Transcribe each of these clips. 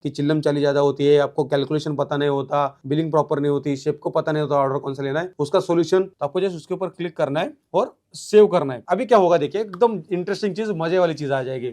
कि चिल्लम चाली ज्यादा होती है, आपको कैलकुलेशन पता नहीं होता, बिलिंग प्रॉपर नहीं होती, शेप को पता नहीं होता ऑर्डर कौन सा लेना है, उसका सोल्यूशन आपको जस्ट उसके ऊपर क्लिक करना है और सेव करना है। अभी क्या होगा देखिए, एकदम इंटरेस्टिंग चीज, मजे वाली चीज आ जाएगी।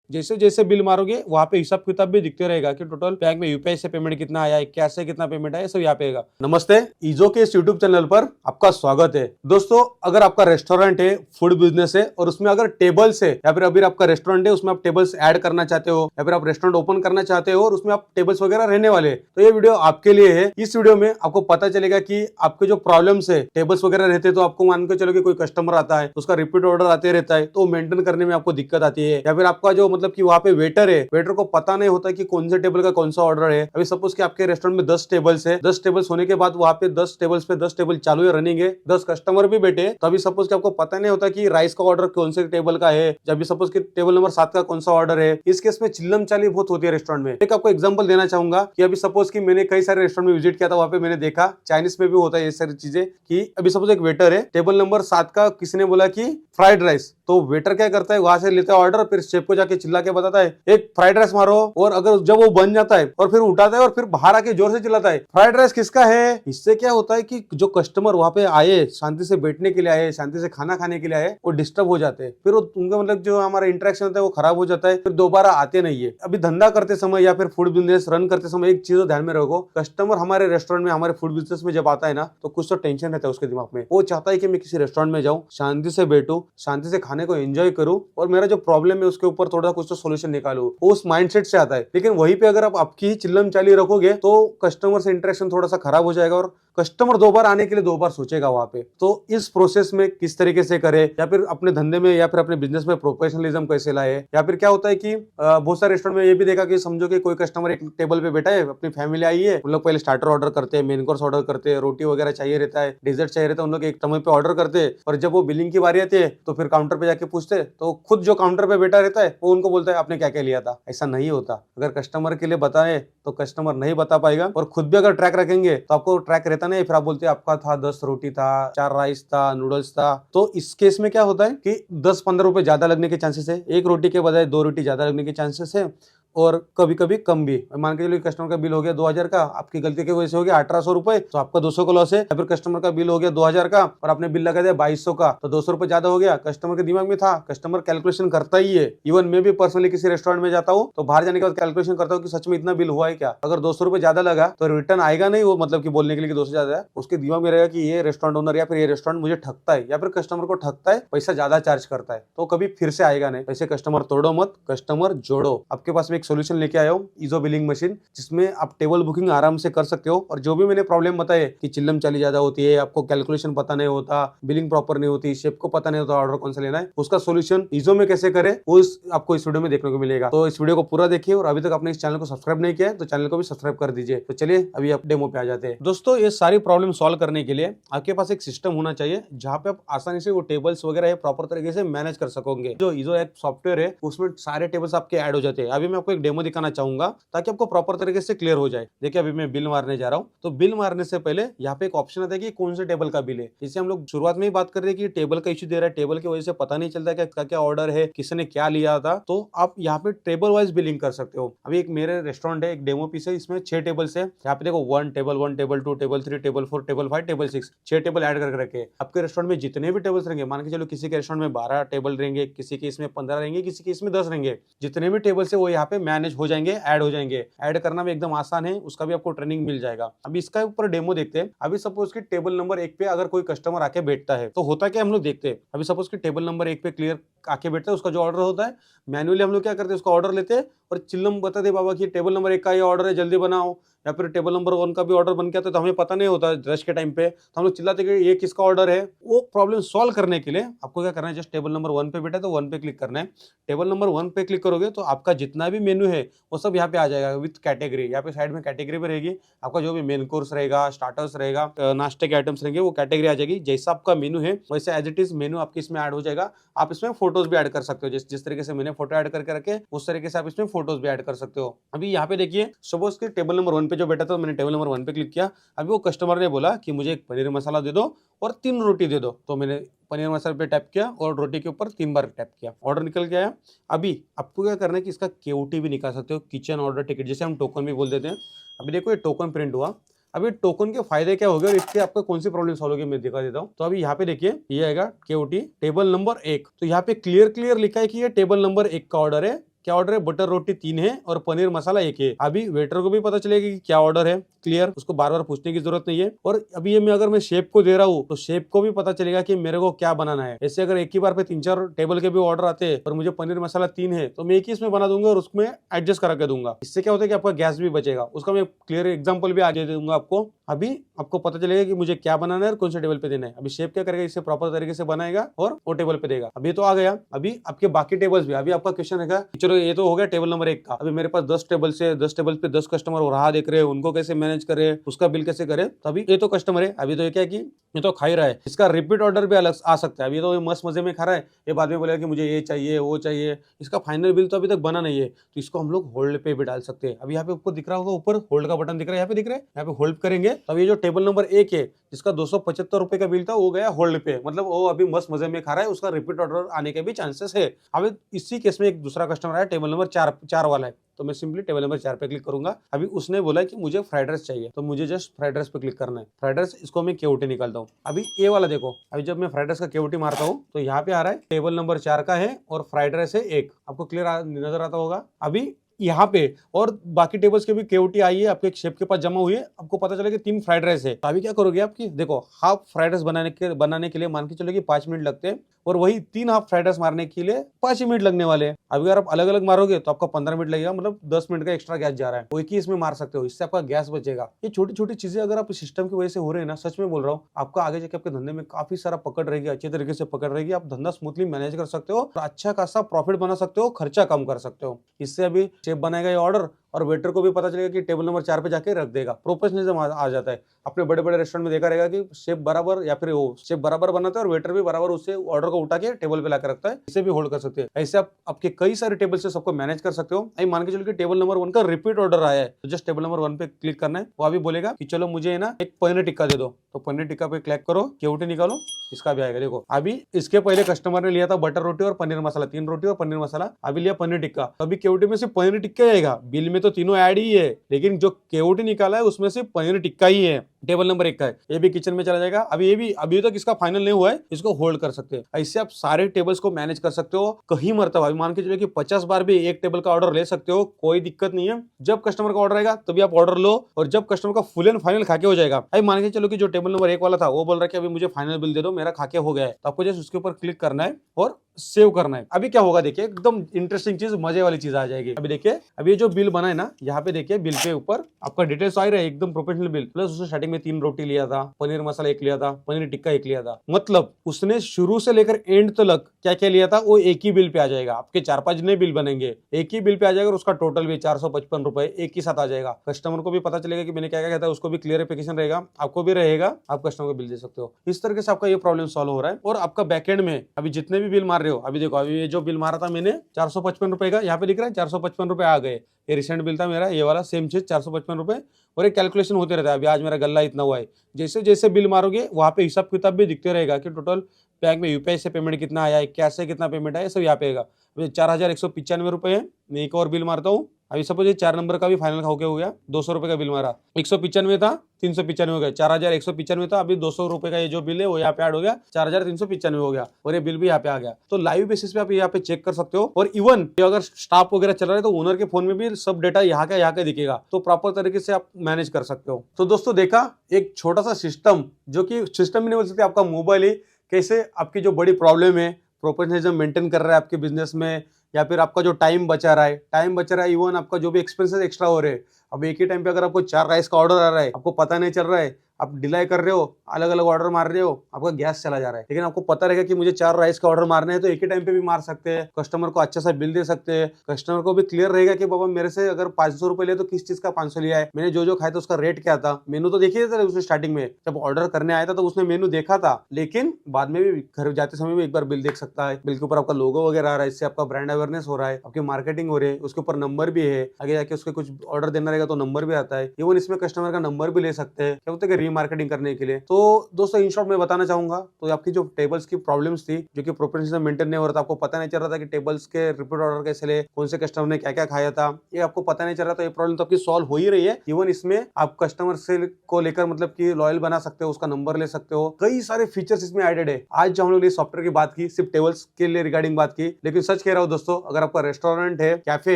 जैसे जैसे बिल मारोगे वहां पे हिसाब किताब भी दिखते रहेगा कि टोटल बैंक में यूपीआई से पेमेंट कितना आया है, कैश से कितना पेमेंट आया है, सब यहाँ पे आएगा। नमस्ते, ईजो के इस यूट्यूब चैनल पर आपका स्वागत है। दोस्तों, अगर आपका रेस्टोरेंट है, फूड बिजनेस है और उसमें अगर टेबल्स है या फिर अभी आपका रेस्टोरेंट है उसमें आप टेबल्स ऐड करना चाहते हो या फिर आप रेस्टोरेंट ओपन करना चाहते हो और उसमें आप टेबल्स वगैरह रहने वाले, तो ये वीडियो आपके लिए है। इस वीडियो में आपको पता चलेगा कि आपके जो प्रॉब्लम्स है, टेबल्स वगैरह रहते तो आपको मान के चलो कि कोई कस्टमर आता है, उसका रिपीट ऑर्डर आते रहता है, तो मेंटेन करने में आपको दिक्कत आती है, या फिर आपका जो मतलब कि वहां पे वेटर है, वेटर को पता नहीं होता कि कौन से टेबल का कौन सा ऑर्डर है। अभी सपोज कि आपके रेस्टोरेंट में 10 टेबल्स है, 10 टेबल्स होने के बाद वहां पे 10 टेबल्स पे 10 टेबल चालू है, रनिंग है, 10 कस्टमर भी बैठे, तो अभी सपोज कि आपको पता नहीं होता कि राइस का ऑर्डर कौन से टेबल का है, जब सपोज कि टेबल नंबर 7 का कौन सा ऑर्डर है। इस केस में चिल्लम चाली बहुत होती है रेस्टोरेंट में। एक आपको एग्जांपल देना चाहूंगा कि अभी सपोज कि मैंने कई सारे रेस्टोरेंट में विजिट किया था, वहां पे मैंने देखा चाइनीज में भी होता है ये सारी चीजें कि अभी सपोज एक वेटर है, टेबल नंबर 7 का किसी ने बोला कि फ्राइड राइस, तो वेटर क्या करता है, वहां से लेता है ऑर्डर, फिर शेफ को जाके चिल्ला के बताता है एक फ्राइड राइस मारो, और अगर जब वो बन जाता है और फिर उठाता है और फिर बाहर आके जोर से चिल्लाता है फ्राइड राइस किसका है। इससे क्या होता है कि जो कस्टमर वहां पे आए, शांति से बैठने के लिए आए, शांति से खाना खाने के लिए आए, वो डिस्टर्ब हो जाते हैं, फिर उनका मतलब जो हमारा इंटरेक्शन होता है वो खराब हो जाता है, फिर दोबारा आते नहीं है। अभी धंधा करते समय या फिर फूड बिजनेस रन करते समय एक चीज ध्यान में रखो, कस्टमर हमारे रेस्टोरेंट में, हमारे फूड बिजनेस में जब आता है ना, तो कुछ तो टेंशन रहता है उसके दिमाग में। वो चाहता है कि मैं किसी रेस्टोरेंट में जाऊं, शांति से बैठूं, शांति से खाने को एंजॉय करूं और मेरा जो प्रॉब्लम है उसके ऊपर थोड़ा कुछ तो सोल्यूशन निकालूं, उस माइंडसेट से आता है। लेकिन वहीं पे अगर आप आपकी ही चिल्लम चाली रखोगे तो कस्टमर से इंटरेक्शन थोड़ा सा खराब हो जाएगा और कस्टमर दो बार आने के लिए 2 बार सोचेगा वहां पे। तो इस प्रोसेस में किस तरीके से करे, या फिर अपने धंधे में या फिर अपने बिजनेस में प्रोफेशनलिज्म कैसे लाए, या फिर क्या होता है कि बहुत सारे रेस्टोरेंट में ये भी देखा कि समझो कि कोई कस्टमर एक टेबल पे बैठा है, अपनी फैमिली आई है, उन लोग पहले स्टार्टर ऑर्डर करते हैं, मेन कोर्स ऑर्डर करते हैं, रोटी वगैरह चाहिए रहता है, डेजर्ट चाहिए रहता है, उन लोग एक समय पे ऑर्डर करते हैं, और जब वो बिलिंग की बारी आती है तो फिर काउंटर पे जाके पूछते, तो खुद जो काउंटर पे बैठा रहता है वो उनको बोलता है आपने क्या क्या लिया था। ऐसा नहीं होता, अगर कस्टमर के लिए बताए तो कस्टमर नहीं बता पाएगा, और खुद भी अगर ट्रैक रखेंगे तो आपको ट्रैक रहता नहीं, फिर आप बोलते हैं आपका था 10 रोटी था, 4 राइस था, नूडल्स था। तो इस केस में क्या होता है कि 10-15 रुपए ज्यादा लगने के चांसेस है, एक रोटी के बजाय 2 रोटी ज्यादा लगने के चांसेस है, और कभी कभी कम भी। मान के चलिए कस्टमर का बिल हो गया 2000 का, आपकी गलती की वजह से हो गया 1800 रुपए, तो आपका 200 का लॉस है। या फिर कस्टमर का बिल हो गया 2000 का और आपने बिल लगा दिया 2200 का, तो 200 रुपए ज्यादा हो गया। कस्टमर के दिमाग में था, कस्टमर कैलकुलेशन करता ही है। इवन मैं भी पर्सनली किसी रेस्टोरेंट में जाता हूँ तो बाहर जाने के बाद कैलकुलेशन करता हूँ कि सच में इतना बिल हुआ है क्या। अगर 200 रुपए ज्यादा लगा तो रिटर्न आएगा नहीं, वो मतलब कि बोलने के लिए कि 200 ज्यादा है, उसके दिमाग में रहेगा कि ये रेस्टोरेंट ओनर या फिर ये रेस्टोरेंट मुझे ठगता है या फिर कस्टमर को ठगता है, पैसा ज्यादा चार्ज करता है, तो कभी फिर से आएगा नहीं। ऐसे कस्टमर तोड़ो मत, कस्टमर जोड़ो। आपके पास में एक सोल्यूशन लेके आया हूँ, ईजो बिलिंग मशीन, जिसमें आप टेबल बुकिंग आराम से कर सकते हो। और जो भी मैंने प्रॉब्लम बताए कि चिल्लम चाली ज्यादा होती है, आपको कैलकुलेशन पता नहीं होता, बिलिंग प्रॉपर नहीं होती, शेफ को पता नहीं होता ऑर्डर कौन सा लेना है, उसका सोल्यूशन ईजो में कैसे करे वो आपको इस वीडियो में देखने को मिलेगा। तो इस वीडियो को पूरा देखिए, और अभी तक आपने इस चैनल को सब्सक्राइब नहीं किया है तो चैनल को भी सब्सक्राइब कर दीजिए। तो चलिए अभी आप डेमो पे आ जाते हैं। दोस्तों, ये सारी प्रॉब्लम सॉल्व करने के लिए आपके पास एक सिस्टम होना चाहिए जहां पे आप आसानी से वो टेबल्स वगैरह प्रॉपर तरीके से मैनेज कर सकोगे। जो ईजो एक सॉफ्टवेयर है उसमें सारे टेबल्स आपके ऐड हो जाते हैं। अभी मैं आपको एक डेमो दिखाना चाहूंगा ताकि आपको प्रॉपर तरीके से क्लियर हो जाए। देखिए, अभी मैं बिल मारने जा रहा हूँ, तो बिल मारने से पहले यहाँ पे एक ऑप्शन आता है कि कौन से टेबल का बिल है। जैसे हम लोग शुरुआत में ही बात कर रहे हैं कि टेबल का इश्यू दे रहा है, टेबल की वजह से पता नहीं चलता क्या क्या ऑर्डर है, किसने क्या लिया था, तो आप यहाँ पे टेबल वाइज बिलिंग कर सकते हो। अभी एक मेरे रेस्टोरेंट है, एक डेमो पीस है, इसमें 6 टेबल्स है। यहाँ पे देखो 1 table 1 table 2 table 3 table 4 table 5 table 6, 6 table add करके रखे। आपके रेस्टोरेंट में जितने भी टेबल्स रहेंगे, मान के चलो किसी के रेस्टोरेंट में 12 टेबल रहेंगे, किसी के इसमें 15 रहेंगे, किसी के इसमें 10 रहेंगे, जितने भी टेबल्स है वो यहाँ पे मैनेज हो जाएंगे, ऐड हो जाएंगे। ऐड करना भी एकदम आसान है, उसका भी आपको ट्रेनिंग मिल जाएगा। अभी इसका ऊपर डेमो देखते हैं। अभी सपोज कि टेबल नंबर 1 पे अगर कोई कस्टमर आके बैठता है तो होता क्या हम लोग देखते हैं। अभी सपोज कि टेबल नंबर 1 पे क्लियर आके बैठता है, उसका जो ऑर्डर होता है मैन्युअली हम लोग क्या करते हैं, उसका ऑर्डर लेते हैं और चिल्लम बता दे बाबा कि टेबल नंबर 1 का ये ऑर्डर है, जल्दी बनाओ। या फिर टेबल नंबर 1 का भी ऑर्डर बन गया तो हमें पता नहीं होता रश के टाइम पे, तो हम लोग चिल्लाते कि ये किसका ऑर्डर है। वो प्रॉब्लम सॉल्व करने के लिए आपको क्या करना है, जस्ट टेबल नंबर 1 पे बैठा है तो 1 पे क्लिक करना है। टेबल नंबर 1 पे क्लिक करोगे तो आपका जितना भी मेन्यू है वो सब यहाँ पे आ जाएगा विथ कैटेगरी। यहाँ पे साइड में कैटेगरी भी रहेगी, आपका जो भी मेन कोर्स रहेगा, स्टार्टर्स रहेगा, नाश्ते के आइटम्स रहेंगे, वो कैटेगरी आ जाएगी। जैसा आपका मेनू है वैसे एज इट इज मेनू आपके इसमें ऐड हो जाएगा। आप इसमें फोटोज भी ऐड कर सकते हो, जिस तरीके से मैंने फोटो ऐड करके रखे उस तरीके से आप इसमें फोटोज भी ऐड कर सकते हो। अभी यहाँ पे देखिए, सपोज कि टेबल नंबर 1 पे जो बैठा था मैंने टेबल नंबर 1 पे क्लिक किया। अभी वो कस्टमर ने बोला कि मुझे एक पनीर मसाला दे दो और 3 रोटी दे दो, तो मैंने पनीर मसाला पे टैप किया और रोटी के ऊपर 3 बार टैप किया, ऑर्डर निकल के आया। अभी आपको क्या करना है कि इसका केओटी भी निकाल सकते हो, किचन ऑर्डर टिकट, जैसे हम टोकन भी बोल देते हैं। अभी देखो ये टोकन प्रिंट हुआ। अभी टोकन के फायदे क्या हो गए और इससे आपको कौन सी प्रॉब्लम सॉल्व होगी मैं दिखा देता हूँ। तो अभी यहाँ पे देखिए ये आएगा केओटी टेबल नंबर 1, तो यहाँ पे क्लियर लिखा है कि ये टेबल नंबर 1 का ऑर्डर है। क्या ऑर्डर है? बटर रोटी 3 है और पनीर मसाला 1 है। अभी वेटर को भी पता चलेगा कि क्या ऑर्डर है, क्लियर, उसको बार बार पूछने की जरूरत नहीं है। और अभी ये मैं अगर मैं शेफ को दे रहा हूँ तो शेफ को भी पता चलेगा कि मेरे को क्या बनाना है। ऐसे अगर एक ही बार पे 3-4 टेबल के भी ऑर्डर आते हैं और मुझे पनीर मसाला 3 है तो मैं एक ही इसमें बना दूंगा और उसमें एडजस्ट करा के दूंगा। इससे क्या होता है कि आपका गैस भी बचेगा। उसका मैं क्लियर एग्जाम्पल भी आगे दे दूंगा आपको। अभी आपको पता चलेगा कि मुझे क्या बनाना है और कौन से टेबल पे देना है। अभी शेफ क्या करेगा, इसे प्रॉपर तरीके से बनाएगा और वो टेबल पे देगा। अभी तो आ गया। अभी आपके बाकी टेबल्स भी, अभी आपका क्वेश्चन रहेगा चलो ये तो हो गया टेबल नंबर 1 का। अभी मेरे पास 10 टेबल से 10 टेबल पे 10 कस्टमर और राह देख रहे हैं, उनको कैसे मैनेज करे, उसका बिल कैसे करे। तो अभी ये तो कस्टमर है, अभी तो ये क्या कि ये तो खा ही रहा है, इसका रिपीट ऑर्डर भी अलग आ सकता है। अभी तो मस्त मजे में खा रहा है, ये बाद में बोलेगा कि मुझे ये चाहिए वो चाहिए। इसका फाइनल बिल तो अभी तक बना नहीं है, तो इसको हम लोग होल्ड पे भी डाल सकते हैं। अभी यहाँ पे ऊपर दिख रहा होगा, ऊपर होल्ड का बटन दिख रहा है, यहाँ पे दिख रहा है, यहाँ पे होल्ड करेंगे तो ये जो टेबल नंबर 1 है जिसका 275 रुपए का बिल था वो गया होल्ड पे, मतलब वो अभी मस्त मजे में खा रहा है, उसका रिपीट ऑर्डर आने के भी चांसेस है। अब इसी केस में एक दूसरा कस्टमर आया टेबल नंबर 4 वाला है, तो मैं सिंपली टेबल नंबर 4 पे क्लिक करूंगा। अभी उसने बोला कि मुझे फ्राइड राइस चाहिए, तो मुझे जस्ट फ्राइड राइस पे क्लिक करना है। फ्राइड राइस, इसको मैं केओटी निकालता हूँ। अभी ये वाला देखो, अभी जब मैं फ्राइड राइस का केओटी मारता हूँ तो यहाँ पे आ रहा है टेबल नंबर 4 का है और फ्राइड राइस है 1। आपको क्लियर नजर आता होगा। अभी यहाँ पे और बाकी टेबल्स के भी केओटी आई है, आपके शेफ के पास जमा हुई है, आपको पता चला कि 3 फ्राइड राइस है। तो अभी क्या करोगे आपकी, देखो हाफ फ्राइड राइस बनाने के लिए मान के चलो कि 5 मिनट लगते हैं और वही 3 हाफ फ्राइड राइस मारने के लिए 5 मिनट लगने वाले हैं। अगर आप अलग अलग मारोगे तो आपका 15 मिनट लगेगा, मतलब 10 मिनट का एक्स्ट्रा गैस जा रहा है। वो एक ही इसमें मार सकते हो, इससे आपका गैस बचेगा। ये छोटी छोटी चीजें अगर आप सिस्टम की वजह से हो रहे हैं ना, सच में बोल रहा हूँ, आपका आगे जाके आपके धंधे में काफी सारा पकड़ रहेगी, अच्छे तरीके से पकड़ रहेगी। आप धंधा स्मूथली मैनेज कर सकते हो, अच्छा खासा प्रॉफिट बना सकते हो, खर्चा कम कर सकते हो। इससे अभी शेफ बनाएगा ये ऑर्डर और वेटर को भी पता चलेगा कि टेबल नंबर 4 पे जाके रख देगा। प्रोफेशनलिज्म आ जाता है। अपने बड़े बड़े रेस्टोरेंट में देखा रहेगा कि शेफ बराबर या फिर वो शेफ बराबर बनाता है और वेटर भी बराबर उससे ऑर्डर को उठा के टेबल पे लाकर रखता है। इसे भी होल्ड कर सकते हैं। ऐसे आप आपके कई सारे टेबल से सबको मैनेज कर सकते हो। अभी मान के चलो कि टेबल नंबर 1 का रिपीट ऑर्डर आया है, तो जस्ट टेबल नंबर 1 पे क्लिक करना है। वो अभी बोलेगा कि चलो मुझे ना एक पनीर टिक्का दे दो, तो पनीर टिक्का पे क्लिक करो, केओटी निकालो, इसका भी आएगा। देखो अभी इसके पहले कस्टमर ने लिया था बटर रोटी और पनीर मसाला, 3 रोटी और पनीर मसाला, अभी लिया पनीर टिक्का। तो अभी केओटी में सिर्फ पनीर टिक्का आएगा, बिल में तो तीनों ऐड ही है, लेकिन जो केओटी निकाला है उसमें सिर्फ पनीर टिक्का ही है, टेबल नंबर 1 का है। ये भी किचन में चला जाएगा। अभी ये भी अभी तक इसका फाइनल नहीं हुआ है, इसको होल्ड कर सकते हैं। ऐसे आप सारे टेबल्स को मैनेज कर सकते हो कहीं मरतबा। अभी मान के चलो कि 50 बार भी एक टेबल का ऑर्डर ले सकते हो, कोई दिक्कत नहीं है। जब कस्टमर का ऑर्डर आएगा तभी आप ऑर्डर लो, और जब कस्टमर का फुल एंड फाइनल खाके हो जाएगा, अभी मान के चलो कि जो टेबल नंबर 1 वाला था वो बोल रहा है कि अभी मुझे फाइनल बिल दे दो, मेरा खाके हो गया है, तो आपको जस्ट उसके ऊपर क्लिक करना है और सेव करना है। अभी क्या होगा देखिए, एकदम इंटरेस्टिंग चीज, मजे वाली चीज आ जाएगी। अभी देखिए, अभी ये जो बिल बना है ना, यहाँ पे देखिए बिल पे ऊपर आपका डिटेल्स आ रहा है, एकदम प्रोफेशनल बिल। प्लस उसने स्टार्टिंग में 3 रोटी लिया था, पनीर मसाला 1 लिया था, पनीर टिक्का 1 लिया था, मतलब उसने शुरू से लेकर एंड तक क्या क्या लिया था वो एक ही बिल पे आ जाएगा। आपके 4-5 नए बिल बनेंगे, एक ही बिल पे आ जाएगा और उसका टोटल भी 455 रुपए एक ही साथ आ जाएगा। कस्टमर को भी पता चलेगा कि मैंने क्या क्या कहता है, उसको भी क्लियरिफिकेशन रहेगा, आपको भी रहेगा, आप कस्टमर को बिल दे सकते हो। इस तरीके से आपका ये प्रॉब्लम सॉल्व हो रहा है। और आपका बैकएंड में अभी जितने भी बिल मार रहे हो, अभी देखो अभी जो बिल मारा था मैंने 455 रुपए का, यहाँ पे दिख रहा है 455 रुपए आ गए। ये रिसेंट बिल था मेरा, ये वाला सेम चीज 455 रुपए, और एक कैलकुलेशन होते रहता है। अभी आज मेरा गल्ला इतना हुआ है, जैसे जैसे बिल मारोगे वहां पे हिसाब किताब भी दिखते रहेगा कि टोटल बैंक में यूपीआई से पेमेंट कितना आया है, कैश से कितना पेमेंट आया है, सब यहाँ पे आएगा। 4195 रुपए है। मैं एक और बिल मारता हूँ। अभी सपोज ये 4 नंबर का भी फाइनल होके हो गया, 200 रुपए का बिल मारा, 195 था, 395 हो गया, 4195 था। अभी 200 रुपए का ये जो बिल है वो यहाँ पे ऐड हो गया, 4395 हो गया, और ये बिल भी यहाँ पे आ गया। तो लाइव बेसिस पे आप यहाँ पे चेक कर सकते हो। और इवन अगर स्टाफ वगैरह चल रहा है तो ओनर के फोन में भी सब डेटा यहाँ का दिखेगा, तो प्रॉपर तरीके से आप मैनेज कर सकते हो। तो दोस्तों देखा, एक छोटा सा सिस्टम, जो कि सिस्टम भी नहीं बोल सकते, आपका मोबाइल ही कैसे आपकी जो बड़ी प्रॉब्लम है प्रोफेशनलिज्म मेंटेन कर रहा है आपके बिजनेस में, या फिर आपका जो टाइम बचा रहा है, इवन आपका जो भी एक्सपेंसेस एक्स्ट्रा हो रहे हैं। अब एक ही टाइम पे अगर आपको 4 राइस का ऑर्डर आ रहा है, आपको पता नहीं चल रहा है, आप डिले कर रहे हो, अलग अलग ऑर्डर मार रहे हो, आपका गैस चला जा रहा है, लेकिन आपको पता रहेगा कि मुझे 4 राइस का ऑर्डर मारने हैं, तो एक ही टाइम पे भी मार सकते हैं, कस्टमर को अच्छा सा बिल दे सकते हैं। कस्टमर को भी क्लियर रहेगा कि बाबा मेरे से अगर 500 रुपए लिया तो किस चीज का 500 लिया है, मैंने जो जो खाया था उसका रेट क्या था। मेनू तो देखिए था उसने स्टार्टिंग में, जब ऑर्डर करने आया था तो उसने मेनू देखा था, लेकिन बाद में भी घर जाते समय भी एक बार बिल देख सकता है। बिल के ऊपर आपका लोगो वगैरह आ रहा है, इससे आपका ब्रांड अवेयरनेस हो रहा है, आपकी मार्केटिंग हो रही है, उसके ऊपर नंबर भी है। आगे जाके उसके कुछ ऑर्डर देना रहेगा मारेगा तो नंबर भी आता है। इवन इसमें कस्टमर का नंबर भी ले सकते हैं, क्या बोलते हैं, रीमार्केटिंग करने के लिए। तो दोस्तों इन शॉर्ट मैं बताना चाहूंगा, तो आपकी जो टेबल्स की प्रॉब्लम्स थी, जो कि प्रॉपर सिस्टम मेंटेन नहीं हो रहा था, आपको पता नहीं चल रहा था कि टेबल्स के रिपीट ऑर्डर कैसे ले, कौन से कस्टमर ने क्या क्या खाया था, ये आपको पता नहीं चल रहा, तो ये प्रॉब्लम तो आपकी सॉल्व हो ही रही है। इवन इसमें आप कस्टमर से को लेकर मतलब कि लॉयल बना सकते हो, उसका नंबर ले सकते हो, कई सारे फीचर्स इसमें एडेड है। आज जो हम लोग सॉफ्टवेयर की बात की, सिर्फ टेबल्स के लिए रिगार्डिंग बात की, लेकिन सच कह रहा हूं दोस्तों, अगर आपका रेस्टोरेंट है, कैफे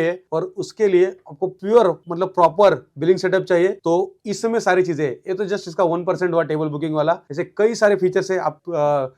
है और उसके लिए आपको प्योर मतलब प्रॉपर बिलिंग सेटअप चाहिए, तो इसमें सारी चीजें, ये तो जस्ट इसका 1% हुआ टेबल बुकिंग वाला, ऐसे कई सारे फीचर्स है, आप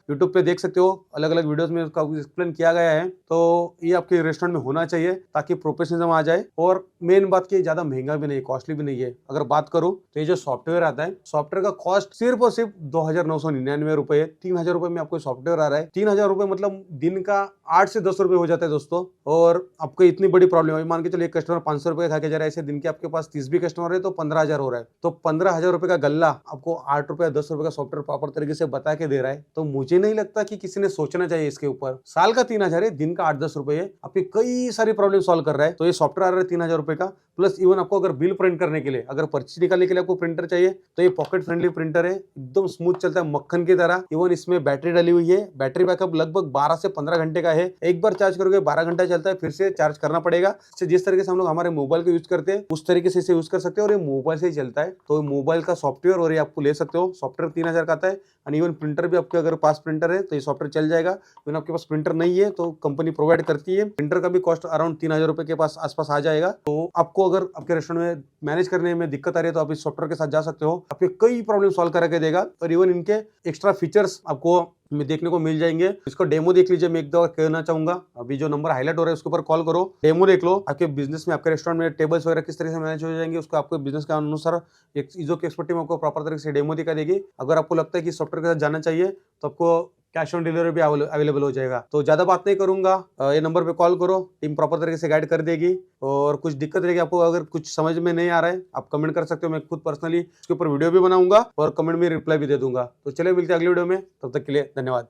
यूट्यूब पे देख सकते हो, अलग अलग वीडियोस में उसका एक्सप्लेन किया गया है। तो ये आपके रेस्टोरेंट में होना चाहिए ताकि प्रोफेशनलिज्म आ जाए। और मेन बात की ज्यादा महंगा भी नहीं, कॉस्टली भी नहीं है। अगर बात करूं तो ये जो सॉफ्टवेयर आता है, सॉफ्टवेयर का कॉस्ट सिर्फ और सिर्फ 2,999 रुपए है। 3,000 रुपए में आपको सॉफ्टवेयर आ रहा है। 3,000 रुपए मतलब दिन का 8 से 10 रुपए हो जाता है दोस्तों। और आपको इतनी बड़ी प्रॉब्लम है, मान के चलिए एक कस्टमर 500 रुपए खा के जा रहा है, ऐसे दिन के आपके पास 30 भी कस्टमर है तो 15,000 हो रहा है। तो 15,000 रुपए का गल्ला आपको 8 रुपए 10 रुपए का सॉफ्टवेयर प्रॉपर तरीके से बता के दे रहा है। तो मुझे नहीं लगता कि किसी ने सोचना चाहिए इसके ऊपर। साल का 3,000 है, दिन का 8-10 रुपए है, आपकी कई सारी प्रॉब्लम सॉल्व कर रहा है। तो ये सॉफ्टवेयर आ रहा है 3,000 रुपए का। प्लस इवन आपको अगर बिल प्रिंट करने के लिए, अगर पर्ची निकालने के लिए आपको प्रिंटर चाहिए, तो ये पॉकेट फ्रेंडली प्रिंटर है, एकदम स्मूथ चलता है मक्खन की तरह। इवन इसमें बैटरी डाली हुई है, बैटरी बैकअप लगभग 12 से 15 घंटे का है। एक बार चार्ज करोगे 12 घंटा चलता है, फिर से चार्ज करना पड़ेगा। जिस तरीके से हम लोग हमारे मोबाइल को यूज करते हैं उस तरीके से इसे यूज कर सकते हैं, और ये मोबाइल से ही चलता है। तो मोबाइल का सॉफ्टवेयर और ये आपको ले सकते हो। सॉफ्टवेयर 3,000 का आता है। एंड इवन प्रिंटर भी आपके अगर पास प्रिंटर है तो ये सॉफ्टवेयर चल जाएगा। इवन आपके पास प्रिंटर नहीं है तो कंपनी प्रोवाइड करती है, प्रिंटर का भी कॉस्ट अराउंड 3,000 रुपए के पास आसपास आ जाएगा। तो आपको अगर आपके रेस्टोरेंट में मैनेज करने में दिक्कत आ रही है तो आप इस सॉफ्टवेयर के साथ जा सकते हो, आपके कई प्रॉब्लम सॉल्व करके देगा। और इवन इनके एक्स्ट्रा फीचर्स आपको देखने को मिल जाएंगे। इसको डेमो देख लीजिए। मैं एक दफा कहना चाहूंगा, अभी जो नंबर हाईलाइट हो रहा है उसके ऊपर कॉल करो, डेमो देख लो। आपके बिजनेस में, आपके रेस्टोरेंट में टेबल्स वगैरह किस तरह से मैनेज हो जाएंगे, उसको आपको बिजनेस के अनुसार एक इजो की एक्सपर्ट टीम आपको प्रॉपर तरीके से डेमो दिखा देगी। अगर आपको लगता है कि सॉफ्टवेयर के साथ जाना चाहिए तो आपको कैश ऑन डिलीवरी भी अवेलेबल हो जाएगा। तो ज्यादा बात नहीं करूंगा, ये नंबर पे कॉल करो, टीम प्रॉपर तरीके से गाइड कर देगी। और कुछ दिक्कत रहेगी आपको, अगर कुछ समझ में नहीं आ रहा है आप कमेंट कर सकते हो, मैं खुद पर्सनली इसके ऊपर वीडियो भी बनाऊंगा और कमेंट में रिप्लाई भी दे दूंगा। तो चलिए मिलते हैं अगली वीडियो में, तब तक के लिए धन्यवाद।